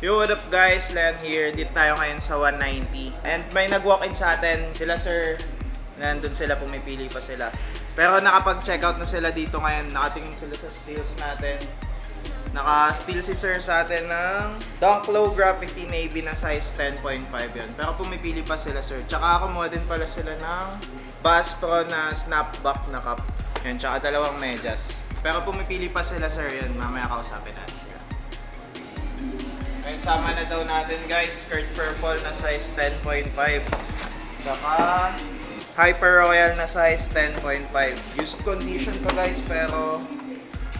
Yo, what up guys? Len here. Dito tayo ngayon sa 190. And may nag-walk-in sa atin. Sila sir, nandun sila, pumipili pa sila. Pero nakapag-checkout na sila dito ngayon. Nakatingin sila sa steals natin. Naka-steal si sir sa atin ng Dunk Low Graffiti Navy na size 10.5 yun. Pero pumipili pa sila sir. Tsaka kumuha din pala sila ng Bass Pro na snapback na cup. Yan, tsaka dalawang medyas. Pero pumipili pa sila sir yun. Mamaya kausapin natin sila. Ngayon sama na daw natin guys, skirt purple na size 10.5. Saka Hyper Royal na size 10.5. Used condition to guys pero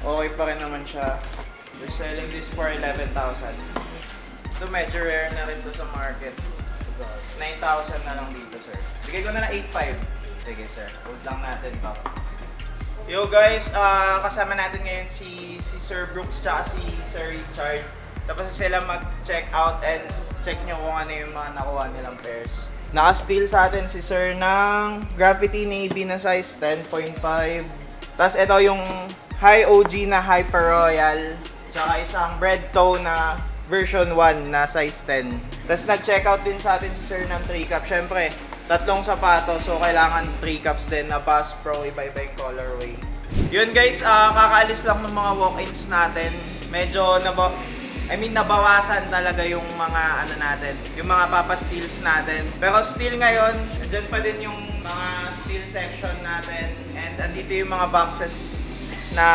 okay pa rin naman siya. We're selling this for 11,000. Ito medyo rare na rin to sa market. 9,000 na lang dito sir. Bigay ko na 8,500. Sige sir, hold lang natin pa. Yo guys, kasama natin ngayon si Sir Brooks tsaka si Sir Richard. Tapos sila mag-check out and check nyo kung ano yung mga nakuha nilang pairs. Naka-steal sa atin si Sir ng Graffiti Navy na size 10.5. Tapos ito yung High OG na Hyper Royal. Tsaka isang Bread Toe na version 1 na size 10. Tapos nag-check out din sa atin si Sir ng 3 cup. Syempre, tatlong sapatos so kailangan 3 cups din na Bass Pro, iba-iba yung colorway. Yun guys, kakaalis lang ng mga walk-ins natin. Medyo nabawasan talaga yung mga ano natin, yung mga papa-steals natin. Pero still ngayon, andyan pa din yung mga steel section natin and andito yung mga boxes na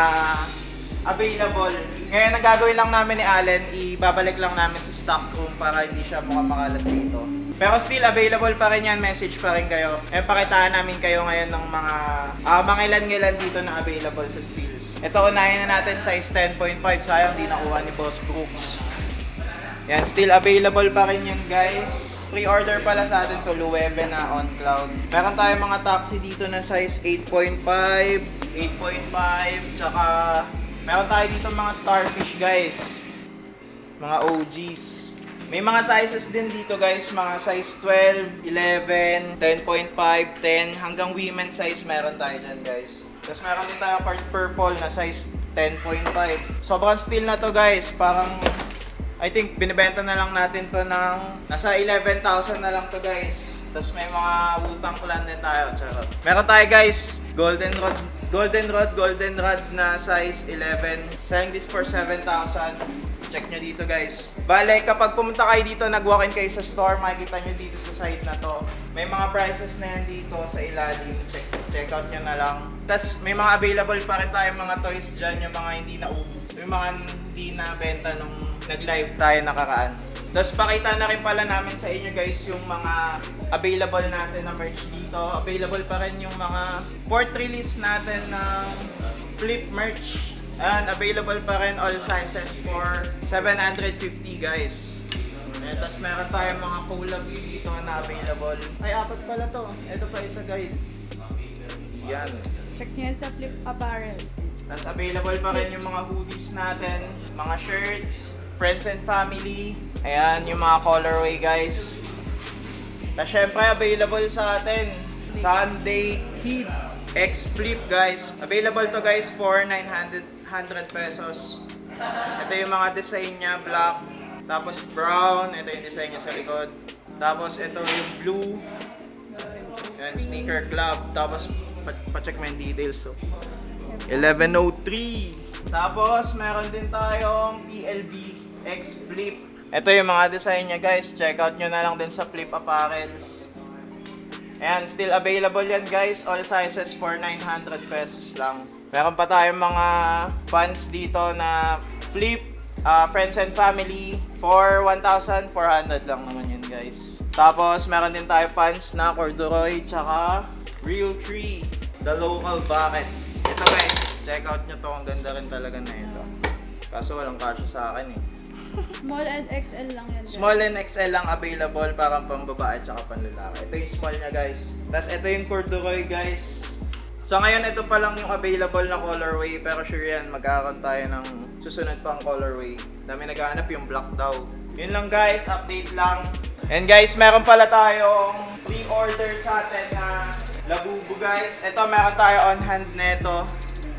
available. Ngayon, ang gagawin lang namin ni Allen, ibabalik lang namin sa stock room para hindi siya mukhang makalat dito. Pero still available pa rin yan, message pa rin kayo. And pakitaan namin kayo ngayon ng mga ilan-ilan dito na available sa steals. Ito unahin na natin size 10.5, sayang di nakuha ni Boss Brooks. Yan, still available pa rin yun guys. Pre-order pala sa atin to, Luwebe na on cloud. Meron tayong mga taxi dito na size 8.5, 8.5, tsaka meron tayo dito mga starfish guys. Mga OGs. May mga sizes din dito guys, mga size 12, 11, 10.5, 10, hanggang women's size meron tayo dyan guys. Tapos meron din tayo part purple na size 10.5. Sobrang steal na to guys, parang I think binibenta na lang natin to ng nasa 11,000 na lang to guys. Tapos may mga Wu-Tang Clan din tayo, charot. Meron tayo guys, golden rod na size 11. Selling this for 7,000. Check nyo dito guys. Bale, kapag pumunta kayo dito, nag-walk-in kayo sa store, makikita nyo dito sa site na to. May mga prices na yan dito sa ilalim. Check out nyo na lang. Tapos may mga available pa rin tayong mga toys dyan, yung mga hindi na ubos. Yung mga hindi na benta nung nag-live tayo nakaraan. Tapos pakita na rin pala namin sa inyo guys yung mga available natin na merch dito. Available pa rin yung mga fourth release natin na flip merch. And available pa rin all sizes for 750 guys. And tapos meron tayong mga collabs dito na available. Ay, apat pala to. Ito pa isa guys. Yan. Check nyo yan sa Flip Apparel. Tapos available pa rin yung mga hoodies natin, mga shirts, friends and family. Ayan, yung mga colorway guys. Tapos syempre available sa atin, Sunday Kid X Flip guys. Available to guys for 900 pesos. Ito yung mga design niya, black, tapos brown, ito yung design niya sa likod. Tapos ito yung blue, yan, sneaker club, tapos pa-check mo yung details. So, 1103. Tapos meron din tayong PLB X Flip. Ito yung mga design niya guys, check out nyo na lang din sa Flip Apparels. Ayan, still available yan guys, all sizes for 900 pesos lang. Meron pa tayong mga pants dito na flip, friends and family for 1,400 lang naman yun guys. Tapos meron din tayo pants na corduroy tsaka Real Tree, the local buckets. Ito guys, check out nyo to, ang ganda rin talaga na ito. Kaso walang kasya sa akin eh. Small and XL lang yan. Small and XL lang available, parang pambabae at saka panlalaki. Ito yung small niya guys. Tapos ito yung corduroy guys. So ngayon ito pa lang yung available na colorway, pero sure yan, magkakaroon tayo ng susunod pang colorway. Dami naghahanap yung black daw. Yun lang guys, update lang. And guys, meron pala tayong pre-order sa atin na Labubu guys. Ito meron tayo on hand neto.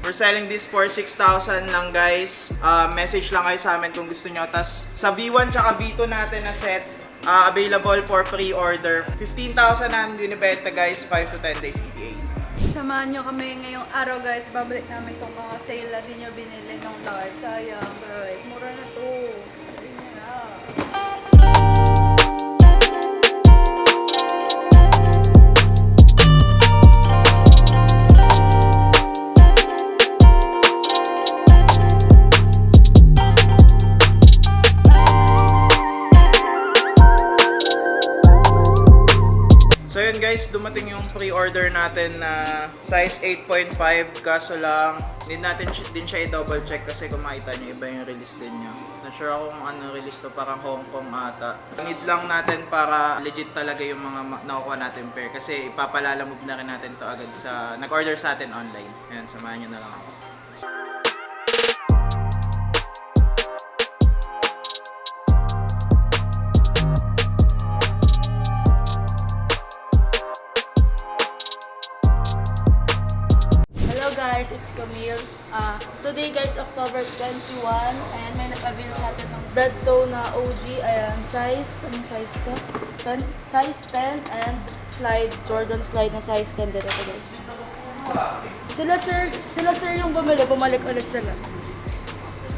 We're selling this for 6,000 lang guys. Message lang kayo sa amin kung gusto nyo. Tas sa V1 tsaka V2 natin na set, available for pre-order. 15,000 na binibenta guys, 5 to 10 days ETA. Samahan nyo kami ngayong araw guys. Babalik namin itong mga sale na di nyo binili ng large. Sayang guys. Mura na to. Ayun na. So yun guys, dumating yung pre-order natin na size 8.5, kaso lang need natin din siya i-double check kasi kung makita nyo iba yung release din niya. Not sure ako kung ano release to, parang Hong Kong ata. Need lang natin para legit talaga yung mga nakukuha natin pair kasi ipapalalamove na rin natin to agad sa nag-order sa atin online. Ayan, samahan nyo na lang ako. Hello guys, it's Camille. Today guys, October 21, ayan may nag-avail sa atin ng bread dough na OG. Ayan, size, anong size to? 10? Size 10 and slide, Jordan slide na size 10 din ito guys. Sila sir yung bumalik ulit sila.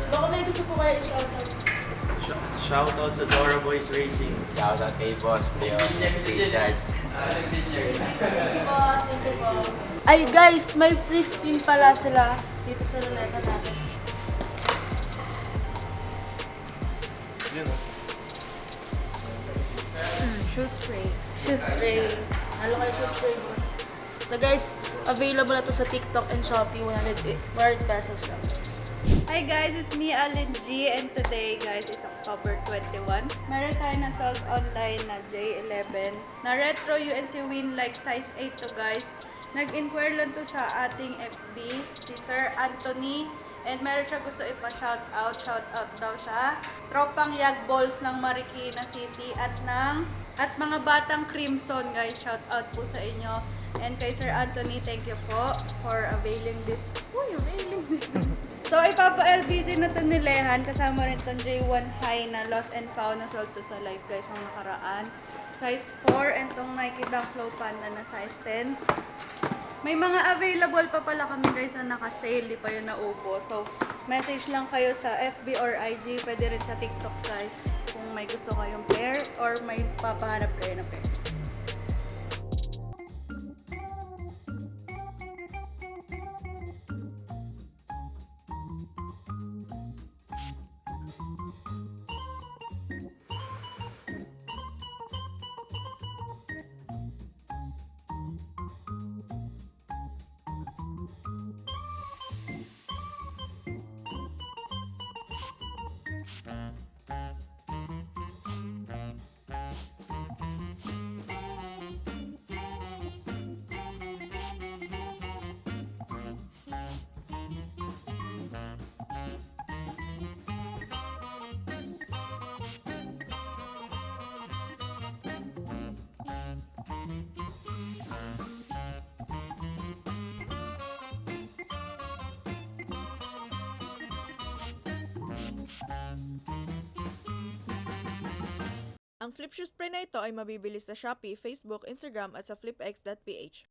Baka may gusto po kayo i-shoutout. Shoutout sa Dora Boys Racing. Shoutout kay Boss Leo, Richard. Thank you boss, thank you po. Ay guys, may free spin pala sila dito sa ruleta natin. Shoe spray. Shoe spray. Halo kayo shoe spray boss. So guys, available na to sa TikTok and Shopee, 100 pesos lang. Hi guys, it's me Alin G and today guys is October 21. Meron tayo na sold online na J11 na retro UNC Win like size 8 to guys. Nag-inquire lang to sa ating FB, si Sir Anthony. And meron siya gusto ipa-shoutout. Shoutout daw sa tropang Yag Balls ng Marikina City at mga batang Crimson guys. Shoutout po sa inyo. And kay Sir Anthony, thank you po for availing this. Uy, availing this. So, ipapa-LBC na ito ni Lehan. Kasama rin itong J1 High na lost and found na sold to sa live guys ang nakaraan. Size 4 and itong Nike Dunk Low Panda na size 10. May mga available pa pala kami guys na naka-sale. Di pa yun naubo. So, message lang kayo sa FB or IG. Pwede rin sa TikTok guys. Kung may gusto kayong pair or may papahanap kayo na pair. Ang flip shoe spray na ito ay mabibili sa Shopee, Facebook, Instagram at sa flipx.ph.